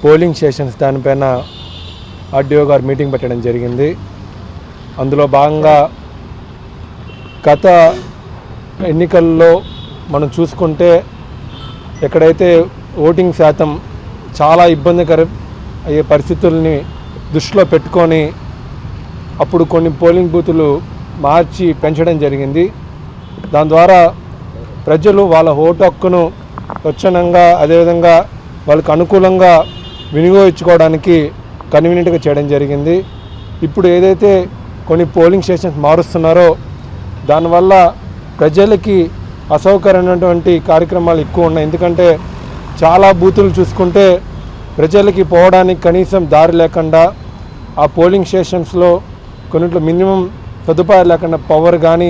పోలింగ్ స్టేషన్స్ దానిపైన ఆర్డీఓ గారు మీటింగ్ పెట్టడం జరిగింది. అందులో భాగంగా గత ఎన్నికల్లో మనం చూసుకుంటే ఎక్కడైతే ఓటింగ్ శాతం చాలా ఇబ్బందికర అయ్యే పరిస్థితుల్ని దృష్టిలో పెట్టుకొని అప్పుడు కొన్ని పోలింగ్ బూతులు మార్చి పెంచడం జరిగింది. దాని ద్వారా ప్రజలు వాళ్ళ ఓటు హక్కును స్వచ్ఛందంగా అదేవిధంగా వాళ్ళకు అనుకూలంగా వినియోగించుకోవడానికి కన్వీనియంట్గా చేయడం జరిగింది. ఇప్పుడు ఏదైతే కొన్ని పోలింగ్ స్టేషన్స్ మారుస్తున్నారో దానివల్ల ప్రజలకి అసౌకర్యమైనటువంటి కార్యక్రమాలు ఎక్కువ ఉన్నాయి. ఎందుకంటే చాలా బూతులు చూసుకుంటే ప్రజలకి పోవడానికి కనీసం దారి లేకుండా ఆ పోలింగ్ స్టేషన్స్లో కొన్నిట్లో మినిమం సదుపాయాలు లేకుండా పవర్ కానీ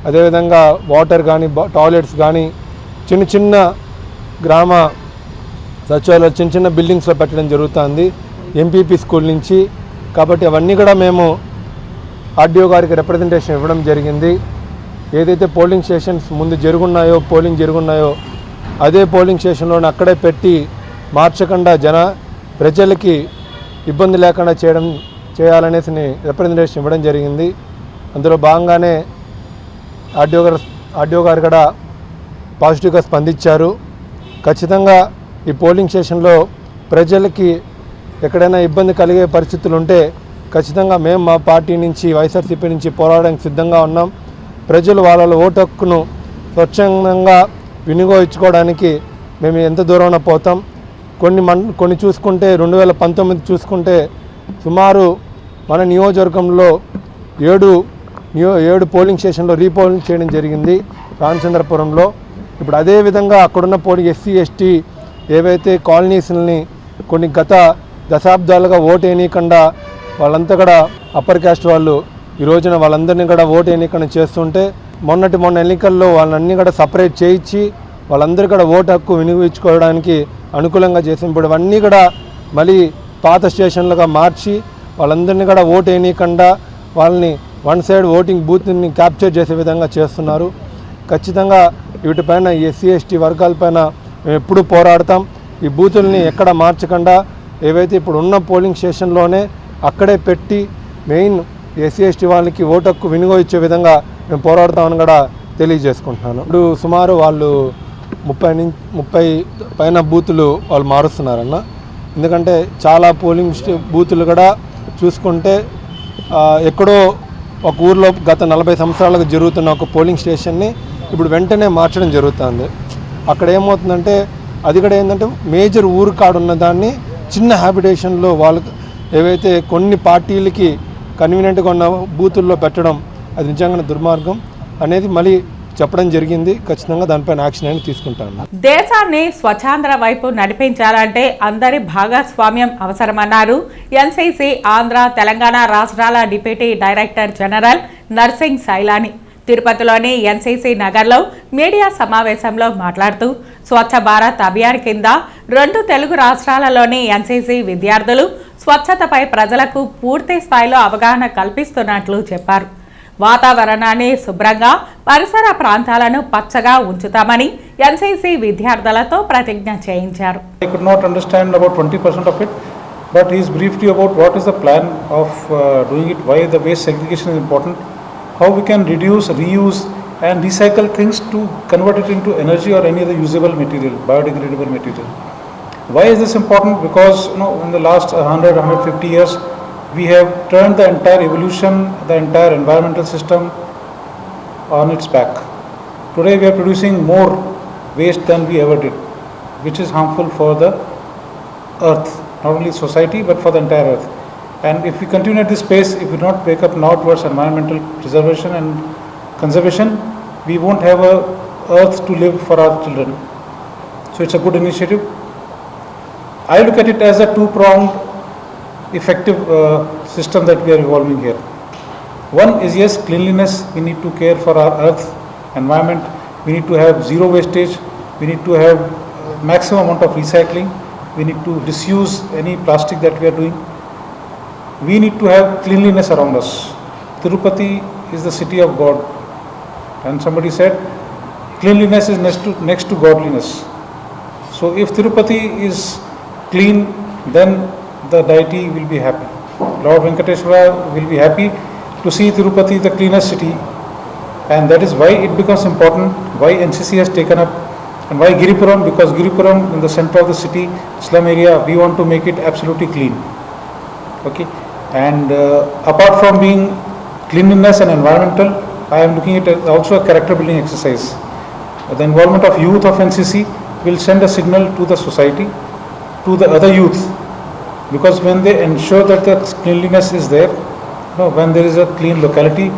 అదేవిధంగా వాటర్ కానీ టాయిలెట్స్ కానీ చిన్న చిన్న గ్రామ సచివాలయాలు చిన్న చిన్న బిల్డింగ్స్లో పెట్టడం జరుగుతుంది ఎంపీపీ స్కూల్ నుంచి. కాబట్టి అవన్నీ కూడా మేము ఆర్డీఓ గారికి రిప్రజెంటేషన్ ఇవ్వడం జరిగింది. ఏదైతే పోలింగ్ స్టేషన్స్ ముందు పోలింగ్ జరుగున్నాయో అదే పోలింగ్ స్టేషన్లోని అక్కడే పెట్టి మార్చకుండా ప్రజలకి ఇబ్బంది లేకుండా చేయాలనేసి రిప్రజెంటేషన్ ఇవ్వడం జరిగింది. అందులో భాగంగానే ఆర్డీఓ గారు కూడా పాజిటివ్గా స్పందించారు. ఖచ్చితంగా ఈ పోలింగ్ స్టేషన్లో ప్రజలకి ఎక్కడైనా ఇబ్బంది కలిగే పరిస్థితులు ఉంటే ఖచ్చితంగా మేము మా పార్టీ నుంచి వైఎస్ఆర్సీపీ నుంచి పోరాడడానికి సిద్ధంగా ఉన్నాం. ప్రజలు వాళ్ళ ఓటు హక్కును స్వచ్ఛందంగా వినియోగించుకోవడానికి మేము ఎంత దూరంలో పోతాం. కొన్ని చూసుకుంటే 2019 చూసుకుంటే సుమారు మన నియోజకవర్గంలో 7 పోలింగ్ స్టేషన్లో రీపోలింగ్ చేయడం జరిగింది రామచంద్రపురంలో. ఇప్పుడు అదేవిధంగా అక్కడున్న పోలింగ్ ఎస్సీ ఎస్టీ ఏవైతే కాలనీస్ని కొన్ని గత దశాబ్దాలుగా ఓటు వేయనీయకుండా వాళ్ళంతా కూడా అప్పర్ క్యాస్ట్ వాళ్ళు ఈ రోజున వాళ్ళందరినీ కూడా ఓటు వేయనీయకుండా చేస్తుంటే మొన్న ఎన్నికల్లో వాళ్ళన్నీ కూడా సపరేట్ చేయించి వాళ్ళందరూ కూడా ఓటు హక్కు వినియోగించుకోవడానికి అనుకూలంగా చేసిన ఇప్పుడు అవన్నీ కూడా మళ్ళీ పాత స్టేషన్లుగా మార్చి వాళ్ళందరినీ కూడా ఓటు వేయనీయకుండా వాళ్ళని వన్ సైడ్ ఓటింగ్ బూత్ని క్యాప్చర్ చేసే విధంగా చేస్తున్నారు. ఖచ్చితంగా వీటిపైన ఎస్సీ ఎస్టీ వర్గాలపైన మేము ఎప్పుడూ పోరాడతాం. ఈ బూతుల్ని ఎక్కడ మార్చకుండా ఏవైతే ఇప్పుడు ఉన్న పోలింగ్ స్టేషన్లోనే అక్కడే పెట్టి మెయిన్ ఎస్సీ ఎస్టీ వాళ్ళకి ఓటు హక్కు వినియోగించే విధంగా మేము పోరాడతామని కూడా తెలియజేసుకుంటున్నాను. ఇప్పుడు సుమారు వాళ్ళు 30 పైన బూతులు వాళ్ళు మారుస్తున్నారన్న. ఎందుకంటే చాలా పోలింగ్ బూతులు కూడా చూసుకుంటే ఎక్కడో ఒక ఊర్లో గత 40 సంవత్సరాలకు జరుగుతున్న ఒక పోలింగ్ స్టేషన్ని ఇప్పుడు వెంటనే మార్చడం జరుగుతుంది. అక్కడ ఏమవుతుందంటే అది కూడా ఏంటంటే మేజర్ ఊరు కాడున్న దాన్ని చిన్న హ్యాబిటేషన్లో వాళ్ళకి ఏవైతే కొన్ని పార్టీలకి కన్వీనియంట్గా ఉన్న బూతుల్లో పెట్టడం అది నిజంగానే దుర్మార్గం అనేది మళ్ళీ చెప్పడం జరిగింది. ఖచ్చితంగా దానిపైన యాక్షన్ అనేది తీసుకుంటాను. దేశాన్ని స్వచ్ఛాంధ్ర వైపు నడిపించాలంటే అందరి భాగస్వామ్యం అవసరమన్నారు ఎన్సీసీ ఆంధ్ర తెలంగాణ రాష్ట్రాల deputy director general nursing Sailani. తిరుపతిలోని ఎన్సీసీ నగర్లో మీడియా సమావేశంలో మాట్లాడుతూ స్వచ్ఛ భారత్ అభియాన్ కింద 2 తెలుగు రాష్ట్రాలలోని ఎన్సీసీ విద్యార్థులు స్వచ్ఛతపై ప్రజలకు పూర్తి స్థాయిలో అవగాహన కల్పిస్తున్నట్లు చెప్పారు. వాతావరణాన్ని శుభ్రంగా పరిసర ప్రాంతాలను పచ్చగా ఉంచుతామని ఎన్సీసీ విద్యార్థులతో ప్రతిజ్ఞ చేయించారు. I could not understand about 20% of it, but he is briefed you about what is the plan of doing it, why the waste segregation is important, how we can reduce, reuse and recycle things to convert it into energy or any other usable material, biodegradable material. Why is this important? Because in the last 100-150 years we have turned the entire evolution, the entire environmental system on its back. Today we are producing more waste than we ever did, which is harmful for the earth, not only society but for the entire earth. And if we continue at this pace, if we do not wake up now towards environmental preservation and conservation, we won't have a earth to live for our children. So it's a good initiative. I look at it as a two-pronged effective system that we are evolving here. One is, yes, cleanliness. We need to care for our earth, environment. We need to have zero wastage. We need to have maximum amount of recycling. We need to disuse any plastic that we are doing. We need to have cleanliness around us. Tirupati is the city of God, and somebody said cleanliness is next to godliness. So if Tirupati is clean, then the deity will be happy. Lord Venkateshwara will be happy to see Tirupati the cleanest city, and that is why it becomes important, why NCC has taken up, and why Giripuram, because Giripuram in the center of the city, slum area, we want to make it absolutely clean. Okay, and apart from being cleanliness and environmental, I am looking at it as also a character building exercise. The involvement of youth of NCC will send a signal to the society, to the other youth, because when they ensure that the cleanliness is there, when there is a clean locality,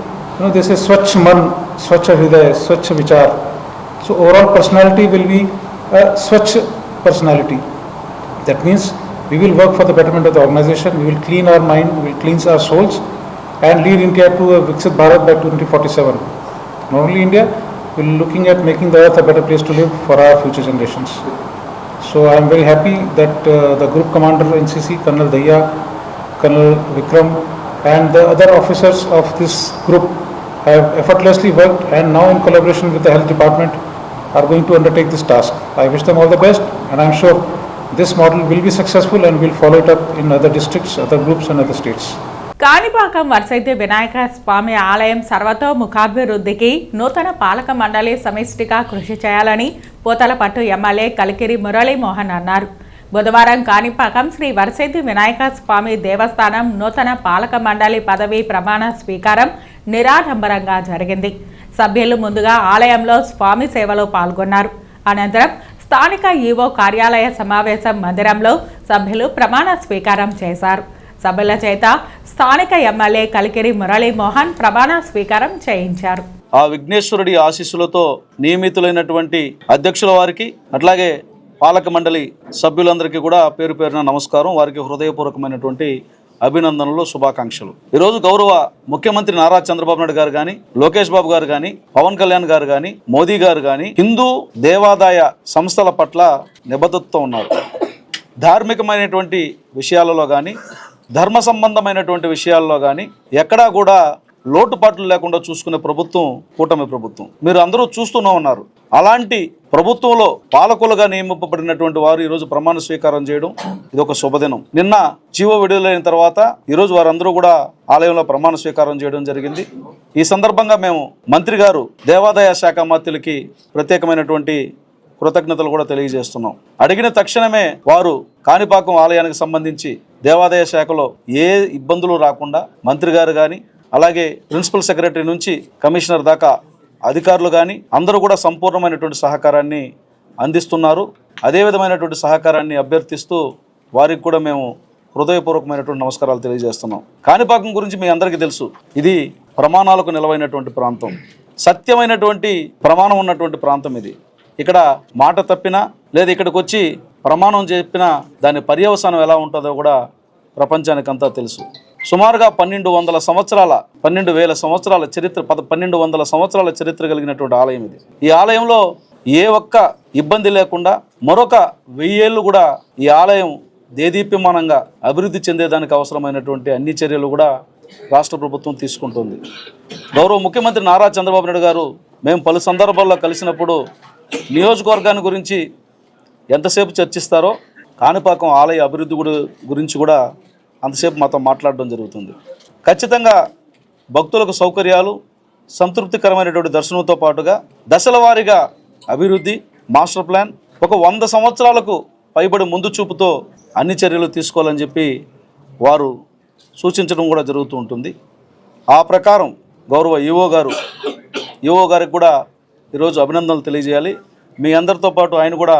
they say Swachh Man, Swachh Hriday, Swachh Vichar. So overall personality will be a Swachh personality. That means we will work for the betterment of the organization, we will clean our mind, we will cleanse our souls, and lead India to a Viksit Bharat by 2047. Not only India, we are looking at making the earth a better place to live for our future generations. So I am very happy that the group commander NCC, Colonel Daya, Colonel Vikram, and the other officers of this group have effortlessly worked, and now in collaboration with the health department are going to undertake this task. I wish them all the best, and I am sure this model will be successful and will follow it up in other districts, other groups and other states. Kanipakam వరసైతే Vinayaka స్వామి ఆలయం సర్వతోముఖాభివృద్ధికి నూతన పాలక మండలి సమిష్టిగా కృషి చేయాలని Pothalapattu MLA Kalikiri Muralimohan అన్నారు. బుధవారం కాణిపాకం శ్రీ వరసైతి వినాయక స్వామి దేవస్థానం నూతన పాలక మండలి పదవీ ప్రమాణ స్వీకారం నిరాడంబరంగా జరిగింది. సభ్యులు ముందుగా ఆలయంలో స్వామి సేవలో పాల్గొన్నారు. అనంతరం స్థానిక ఈవో కార్యాలయ సమావేశ మందిరంలో సభ్యులు ప్రమాణ స్వీకారం చేశారు. సభ్యుల చేత స్థానిక ఎమ్మెల్యే కలికిరి మురళీమోహన్ ప్రమాణ స్వీకారం చేయించారు. ఆ విఘ్నేశ్వరుడి ఆశీస్సులతో నియమితులైనటువంటి అధ్యక్షుల వారికి, అట్లాగే పాలక మండలి సభ్యులందరికీ కూడా పేరు పేరున నమస్కారం. వారికి హృదయపూర్వకమైనటువంటి అభినందనలు, శుభాకాంక్షలు. ఈరోజు గౌరవ ముఖ్యమంత్రి నారా చంద్రబాబు నాయుడు గారు కానీ, లోకేష్ బాబు గారు కానీ, పవన్ కళ్యాణ్ గారు కానీ, మోదీ గారు కానీ హిందూ దేవాదాయ సంస్థల పట్ల నిబద్ధతతో ఉన్నారు. ధార్మికమైనటువంటి విషయాలలో కానీ, ధర్మ సంబంధమైనటువంటి విషయాల్లో కానీ ఎక్కడా కూడా లోటుపాట్లు లేకుండా చూసుకునే ప్రభుత్వం కూటమి ప్రభుత్వం. మీరు అందరూ చూస్తూనే ఉన్నారు. అలాంటి ప్రభుత్వంలో పాలకులుగా నియమింపబడినటువంటి వారు ఈరోజు ప్రమాణ స్వీకారం చేయడం ఇది ఒక శుభదినం. నిన్న జీవో విడుదలైన తర్వాత ఈరోజు వారందరూ కూడా ఆలయంలో ప్రమాణ స్వీకారం చేయడం జరిగింది. ఈ సందర్భంగా మేము మంత్రి గారు, దేవాదాయ శాఖ మంత్రులకి ప్రత్యేకమైనటువంటి కృతజ్ఞతలు కూడా తెలియజేస్తున్నాం. అడిగిన తక్షణమే వారు కాణిపాకం ఆలయానికి సంబంధించి దేవాదాయ శాఖలో ఏ ఇబ్బందులు రాకుండా మంత్రి గారు కానీ, అలాగే ప్రిన్సిపల్ సెక్రటరీ నుంచి కమిషనర్ దాకా అధికారులు కానీ అందరూ కూడా సంపూర్ణమైనటువంటి సహకారాన్ని అందిస్తున్నారు. అదే విధమైనటువంటి సహకారాన్ని అభ్యర్థిస్తూ వారికి కూడా మేము హృదయపూర్వకమైనటువంటి నమస్కారాలు తెలియజేస్తున్నాం. కాణిపాకం గురించి మీ అందరికీ తెలుసు. ఇది ప్రమాణాలకు నిలవైనటువంటి ప్రాంతం, సత్యమైనటువంటి ప్రమాణం ఉన్నటువంటి ప్రాంతం ఇది. ఇక్కడ మాట తప్పినా లేదా ఇక్కడికి వచ్చి ప్రమాణం చెప్పినా దాని పర్యవసానం ఎలా ఉంటుందో కూడా ప్రపంచానికంతా తెలుసు. సుమారుగా 1200 సంవత్సరాల చరిత్ర, 1200 సంవత్సరాల చరిత్ర కలిగినటువంటి ఆలయం ఇది. ఈ ఆలయంలో ఏ ఒక్క ఇబ్బంది లేకుండా మరొక 1000 ఏళ్ళు కూడా ఈ ఆలయం దేదీప్యమానంగా అభివృద్ధి చెందేదానికి అవసరమైనటువంటి అన్ని చర్యలు కూడా రాష్ట్ర ప్రభుత్వం తీసుకుంటుంది. గౌరవ ముఖ్యమంత్రి నారా చంద్రబాబు నాయుడు గారు మేము పలు సందర్భాల్లో కలిసినప్పుడు నియోజకవర్గాన్ని గురించి ఎంతసేపు చర్చిస్తారో కాణిపాకం ఆలయ అభివృద్ధి గురించి కూడా అంతసేపు మాతో మాట్లాడడం జరుగుతుంది. ఖచ్చితంగా భక్తులకు సౌకర్యాలు, సంతృప్తికరమైనటువంటి దర్శనంతో పాటుగా దశల వారీగా అభివృద్ధి, మాస్టర్ ప్లాన్, ఒక 100 సంవత్సరాలకు పైబడి ముందు చూపుతో అన్ని చర్యలు తీసుకోవాలని చెప్పి వారు సూచించడం కూడా జరుగుతూ ఉంటుంది. ఆ ప్రకారం గౌరవ ఈవో గారికి కూడా ఈరోజు అభినందనలు తెలియజేయాలి. మీ అందరితో పాటు ఆయన కూడా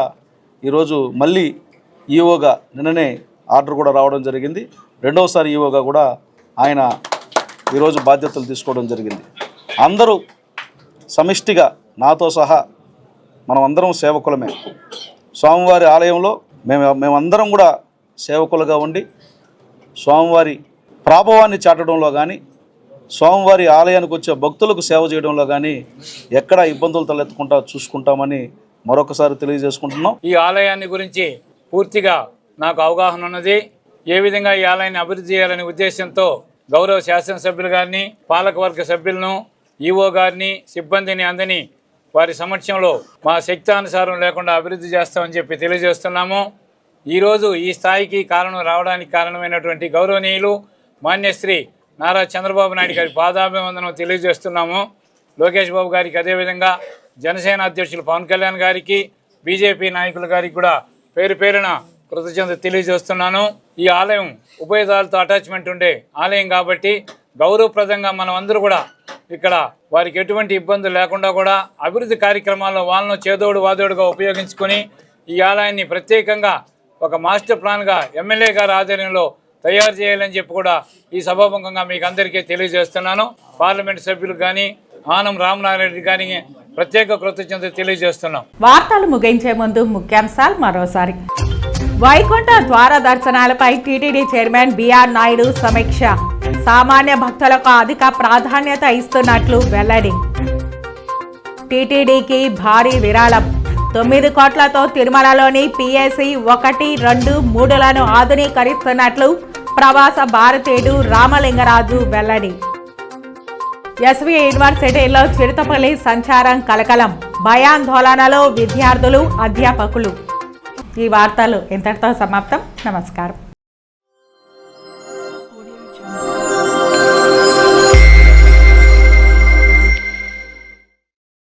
ఈరోజు మళ్ళీ ఈవోగా నిన్ననే ఆర్డర్ కూడా రావడం జరిగింది. రెండవసారి ఈవోగా కూడా ఆయన ఈరోజు బాధ్యతలు తీసుకోవడం జరిగింది. అందరూ సమిష్టిగా నాతో సహా మనమందరం సేవకులమే. స్వామివారి ఆలయంలో మేమందరం కూడా సేవకులుగా ఉండి స్వామివారి ప్రాభవాన్ని చాటడంలో కానీ స్వామివారి ఆలయానికి వచ్చే భక్తులకు సేవ చేయడంలో కానీ ఎక్కడ ఇబ్బందులు తలెత్తుకుంటా చూసుకుంటామని మరొకసారి తెలియజేసుకుంటున్నాం. ఈ ఆలయాన్ని గురించి పూర్తిగా నాకు అవగాహన ఉన్నది. ఏ విధంగా ఈ ఆలయాన్ని అభివృద్ధి చేయాలనే ఉద్దేశంతో గౌరవ శాసనసభ్యులు గారిని, పాలకవర్గ సభ్యులను, ఈఓ గారిని, సిబ్బందిని అందని వారి సమక్షంలో మా శక్తానుసారం లేకుండా అభివృద్ధి చేస్తామని చెప్పి తెలియజేస్తున్నాము. ఈరోజు ఈ స్థాయికి రావడానికి కారణమైనటువంటి గౌరవనీయులు మాన్యశ్రీ నారా చంద్రబాబు నాయుడు గారి పాదాభివందనం తెలియజేస్తున్నాము. లోకేష్ బాబు గారికి, అదేవిధంగా జనసేన అధ్యక్షులు పవన్ కళ్యాణ్ గారికి, బీజేపీ నాయకుల గారికి కూడా పేరు పేరున కృతజ్ఞత తెలియజేస్తున్నాను. ఈ ఆలయం ఉభయదారులతో అటాచ్మెంట్ ఉండే ఆలయం కాబట్టి గౌరవప్రదంగా మనం అందరూ కూడా ఇక్కడ వారికి ఎటువంటి ఇబ్బందులు లేకుండా కూడా అభివృద్ధి కార్యక్రమాల్లో వాళ్ళను చేదోడు వాదోడుగా ఉపయోగించుకొని ఈ ఆలయాన్ని ప్రత్యేకంగా ఒక మాస్టర్ ప్లాన్గా ఎమ్మెల్యే గారి ఆధ్వర్యంలో తయారు చేయాలని చెప్పి కూడా ఈ సభాముఖంగా మీకు అందరికీ తెలియజేస్తున్నాను. పార్లమెంట్ సభ్యులు కానీ, ఆనం రామనారాయణ రెడ్డి కానీ ప్రత్యేక కృతజ్ఞత తెలియజేస్తున్నాం. వార్తలు ముగించే ముందు ముఖ్యాంశాలు మరోసారి. వైకుంఠ ద్వార దర్శనాలపై టీటీడీ చైర్మన్ బిఆర్ నాయుడు సమీక్ష. సామాన్య భక్తులకు అధిక ప్రాధాన్యత ఇస్తున్నట్లు వెల్లడి. టీటీడీకి భారీ విరాళం. 9 కోట్లతో తిరుమలలోని పిఎస్సి 1, 2, 3లను ఆధునీకరిస్తున్నట్లు ప్రవాస భారతీయుడు రామలింగరాజు వెల్లడి. ఎస్వి యూనివర్సిటీలో చిరుతపల్లి సంచారం కలకలం. భయాందోళనలో విద్యార్థులు, అధ్యాపకులు. ఈ వార్తలు ఇంతటితో సమాప్తం. నమస్కారం.